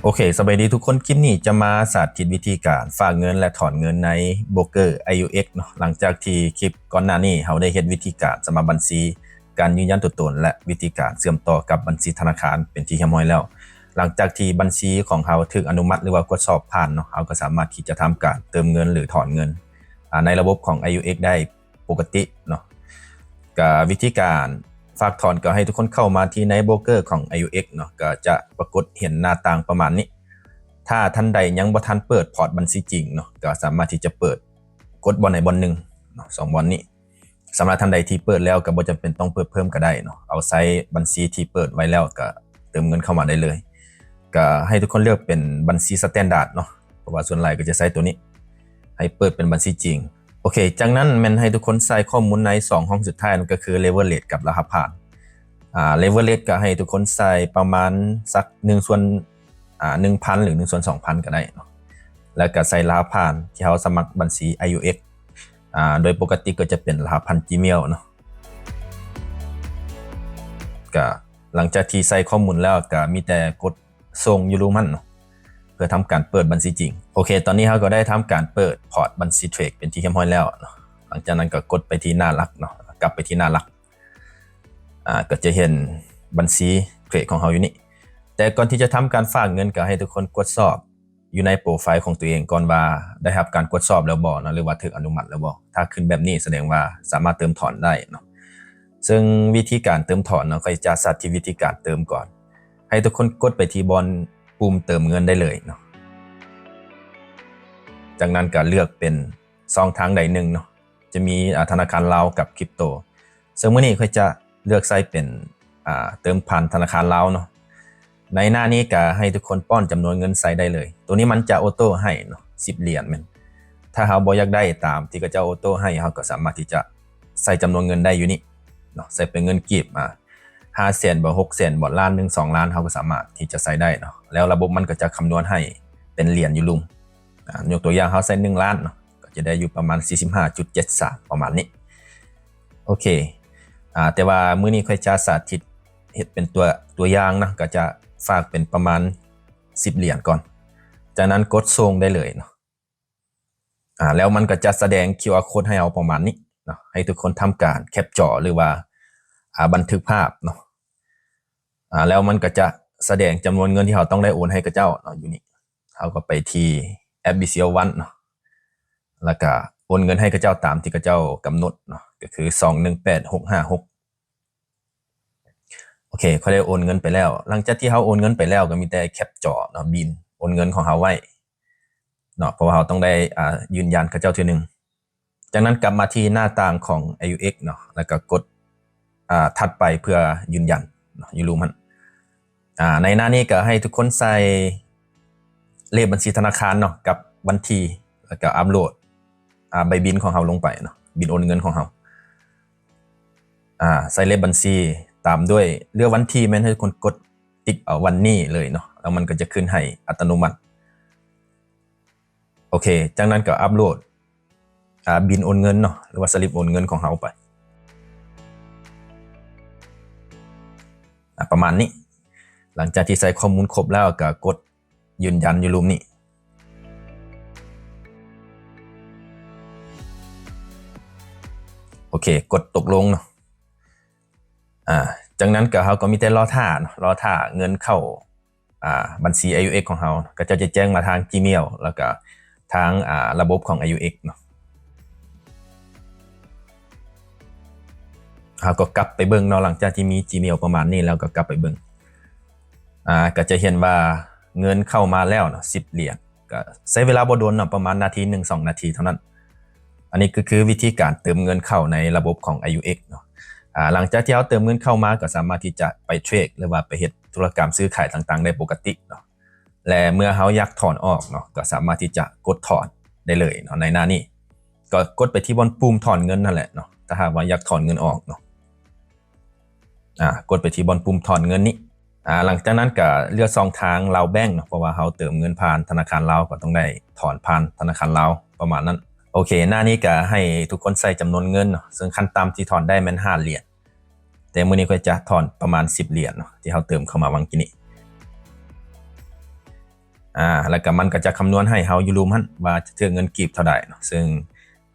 โอเคสวัสดีทุกคนคลิปนี้จะมาสาธิตวิธีการฝากเงินและถอนเงินในโบรกเกอร์ IUX เนาะหลังจากที่คลิปก่อนหน้านี้เราได้เห็นวิธีการสมัครบัญชีการยืนยันตัวตนและวิธีการเชื่อมต่อกับบัญชีธนาคารเป็นที่เรียบร้อยแล้วหลังจากที่บัญชีของเราถูกอนุมัติหรือว่ากดสอบผ่านเนาะเราก็สามารถที่จะทำการเติมเงินหรือถอนเงินในระบบของ IUX ได้ปกติเนาะกับวิธีการฝากถอนก็ให้ทุกคนเข้ามาที่ในโบรกเกอร์ของ IUX เนาะก็จะปรากฏเห็นหน้าต่างประมาณนี้ถ้าท่านใดยังบ่ทันเปิดพอร์ตบัญชีจริงเนาะก็สามารถที่จะเปิดกดบอลในบอลหนึ่งเนาะ2บอลนี้สำหรับท่านใดที่เปิดแล้วก็บ่จำเป็นต้องเปิดเพิ่มก็ได้เนาะเอาไซส์บัญชีที่เปิดไว้แล้วก็เติมเงินเข้ามาได้เลยก็ให้ทุกคนเลือกเป็นบัญชีสแตนดาร์ดเนาะเพราะว่าส่วนใหญ่ก็จะใช้ตัวนี้ให้เปิดเป็นบัญชีจริงโอเคจากนั้นแม่นให้ทุกคนใส่ข้อมูลใน2ห้องสุดท้ายนั่นก็คือ level rate กับรหัสผ่านlevel rate ก็ให้ทุกคนใส่ประมาณสัก1/1,000 หรือ1/2,000 ก็ได้เนาะแล้วก็ใส่รหัสผ่านที่เราสมัครบัญชี IUX โดยปกติก็จะเป็นรหัสผ่าน Gmail เนาะก็หลังจากที่ใส่ข้อมูลแล้วก็มีแต่กดส่งอยู่รูมันเนาะเพื่อทำการเปิดบัญชีจริงโอเคตอนนี้เราก็ได้ทำการเปิดพอร์ตบัญชีเทรดเป็นที่เรียบร้อยแล้วเนาะหลังจากนั้นก็กดไปที่หน้าหลักเนาะกลับไปที่หน้าหลักก็จะเห็นบัญชีเทรดของเราอยู่นี่แต่ก่อนที่จะทำการฝากเงินก็ให้ทุกคนกดสอบอยู่ในโปรไฟล์ของตัวเองก่อนว่าได้รับการกดสอบแล้วบ่นะหรือว่าถูกอนุมัติแล้วบ่ถ้าขึ้นแบบนี้แสดงว่าสามารถเติมถอนได้เนาะซึ่งวิธีการเติมถอนเนาะก็จะสาธิตวิธีการเติมก่อนให้ทุกคนกดไปที่บอลปุ่มเติมเงินได้เลยเนาะจากนั้นก็เลือกเป็น2ทางใดหนึ่งเนาะจะมีธนาคารลาวกับคริปโตซึ่งมื้อนี้ค่อยจะเลือกใช้เป็นเติมผ่านธนาคารลาวเนาะในหน้านี้ก็ให้ทุกคนป้อนจำนวนเงินใส่ได้เลยตัวนี้มันจะออโต้ให้เนาะ10 เหรียญแม่นถ้าเราบ่อยากได้ตามที่เขาจะออโต้ให้เราก็สามารถที่จะใส่จำนวนเงินได้อยู่นี่เนาะใส่เป็นเงินกีบ500,000 บ่600,000 บ่ล้านนึง2ล้านเราก็สามารถที่จะใส่ได้เนาะแล้วระบบมันก็จะคำนวณให้เป็นเหรียญอยู่ลุมยกตัวอย่างเราใส่1ล้านเนาะก็จะได้อยู่ประมาณ 45.73 ประมาณนี้โอเคแต่ว่ามื้อนี้ค่อยจะสาธิตเฮ็ดเป็นตัวอย่างนะก็จะฝากเป็นประมาณ10 เหรียญก่อนจากนั้นกดส่งได้เลยเนาะแล้วมันก็จะแสดง QR Code ให้เราประมาณนี้เนาะให้ทุกคนทำการแคปจอหรือว่าบันทึกภาพเนาะแล้วมันก็จะแสดงจำนวนเงินที่เราต้องได้โอนให้กับเจ้าเนาะอยู่นี่เราก็ไปที่แอป BCL One เนาะแล้วก็โอนเงินให้กับเจ้าตามที่กับเจ้ากำหนดเนาะก็คือ218656โอเคเขาได้โอนเงินไปแล้วหลังจากที่เขาโอนเงินไปแล้วก็มีแต่แคปจอเนาะบินโอนเงินของเขาไว้เนาะเพราะว่าเขาต้องได้ยืนยันกับเจ้าทีนึงจากนั้นกลับมาที่หน้าต่างของ IUX เนาะแล้วก็กดถัดไปเพื่อยืนยันเนาะอยู่รูมันในหน้านี้ก็ให้ทุกคนใส่เลขบัญชีธนาคารเนาะกับบัญชีแล้วก็อัปโหลดใบบินของเขาลงไปเนาะบินโอนเงินของเขาใส่เลขบัญชีตามด้วยเลือกวันที่แม่นให้ทุกคนกดติ๊กเอาวันนี้เลยเนาะแล้วมันก็จะขึ้นให้อัตโนมัติโอเคจากนั้นก็อัปโหลดบินโอนเงินเนาะหรือว่าสลิปโอนเงินของเราไปประมาณนี้หลังจากที่ใส่ข้อมูลครบแล้วก็กดยืนยันอยู่รูปนี้โอเคกดตกลงเนาะจากนั้นก็เขาก็มีแต่รอท่าเงินเข้าบัญชี IUX ของเขาก็จะแจ้งมาทาง Gmail แล้วก็ทางระบบของ IUX เนาะเขาก็กลับไปเบิ่งเนาะหลังจากที่มี Gmail ประมาณนี้แล้วก็กลับไปเบิ่งก็จะเห็นว่าเงินเข้ามาแล้วเนาะ10 เหรียญก็ใช้เวลาบ่โดนเนาะประมาณนาที 1-2 นาทีเท่านั้นอันนี้ก็คือวิธีการเติมเงินเข้าในระบบของ IUX เนาะหลังจากที่เราเติมเงินเข้ามาก็สามารถที่จะไปเทรดหรือว่าไปเฮ็ดธุรกรรมซื้อขายต่างๆได้ปกติเนาะและเมื่อเราอยากถอนออกเนาะก็สามารถที่จะกดถอนได้เลยเนาะในหน้านี้ก็กดไปที่บนปุ่มถอนเงินนั่นแหละเนาะถ้าหากว่าอยากถอนเงินออกเนาะกดไปที่บนปุ่มถอนเงินนี้หลังจากนั้นก็เลือก2ทางลาวแบงก์เนาะเพราะว่าเราเติมเงินผ่านธนาคารลาวก็ต้องได้ถอนผ่านธนาคารลาวประมาณนั้นโอเคหน้านี้ก็ให้ทุกคนใส่จำนวนเงินเนาะซึ่งขั้นต่ำที่ถอนได้แม่น5 เหรียญแต่มื้อนี้ก็จะถอนประมาณ10 เหรียญเนาะที่เราเติมเข้ามาวังกี้นี้ แล้วก็มันก็จะคำนวณให้เฮาอยู่รูมหั่นว่าจะถือเงินกีบเท่าใดเนาะซึ่ง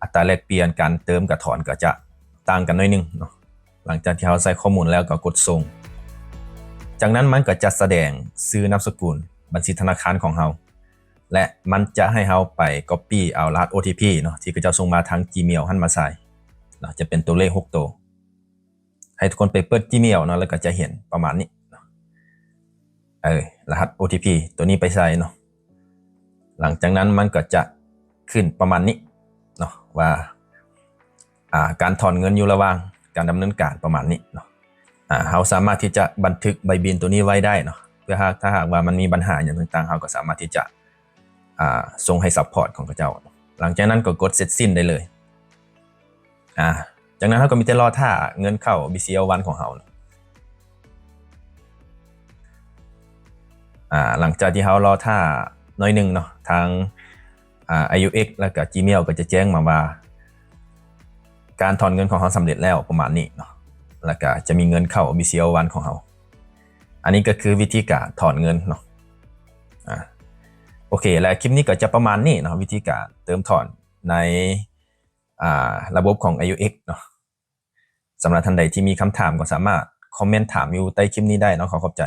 อัตราแลกเปลี่ยนการเติมกับถอนก็จะต่างกันหน่อยนึงเนาะหลังจากที่เฮาใส่ข้อมูลแล้วก็กดส่งจากนั้นมันก็จะแสดงชื่อนามสกุลบัญชีธนาคารของเฮาและมันจะให้เฮาไป copy เอารหัส OTP เนาะที่เขาจะส่งมาทาง Gmail หั่นมาใส่เนาะจะเป็นตัวเลข6ตัวให้ทุกคนไปเปิด Gmail เนาะแล้วก็จะเห็นประมาณนี้รหัส OTP ตัวนี้ไปใส่เนาะหลังจากนั้นมันก็จะขึ้นประมาณนี้เนาะว่าการถอนเงินอยู่ระหว่างการดำเนินการประมาณนี้เนาะเฮาสามารถที่จะบันทึกใบบินตัวนี้ไว้ได้เนาะเพื่อถ้าหากว่ามันมีปัญหาอย่างต่างๆเฮาก็สามารถที่จะส่งให้ซัพพอร์ตของเขาเจ้าหลังจากนั้นก็กดเสร็จสิ้นได้เลยจากนั้นเฮาก็มีแต่รอท่าเงินเข้า BCL1 ของเฮาหลังจากที่เฮารอท่าน้อยนึงเนาะทางIUX แล้วก็ Gmail ก็จะแจ้งมาว่าการถอนเงินของเฮาสำเร็จแล้วประมาณนี้เนาะแล้วก็จะมีเงินเข้า BCL1 ของเฮาอันนี้ก็คือวิธีการถอนเงินเนาะโอเคและคลิปนี้ก็จะประมาณนี้เนาะวิธีการเติมถอนในระบบของ IUX เนาะสำหรับท่านใดที่มีคำถามก็สามารถคอมเมนต์ถามอยู่ใต้คลิปนี้ได้เนาะขอบใจ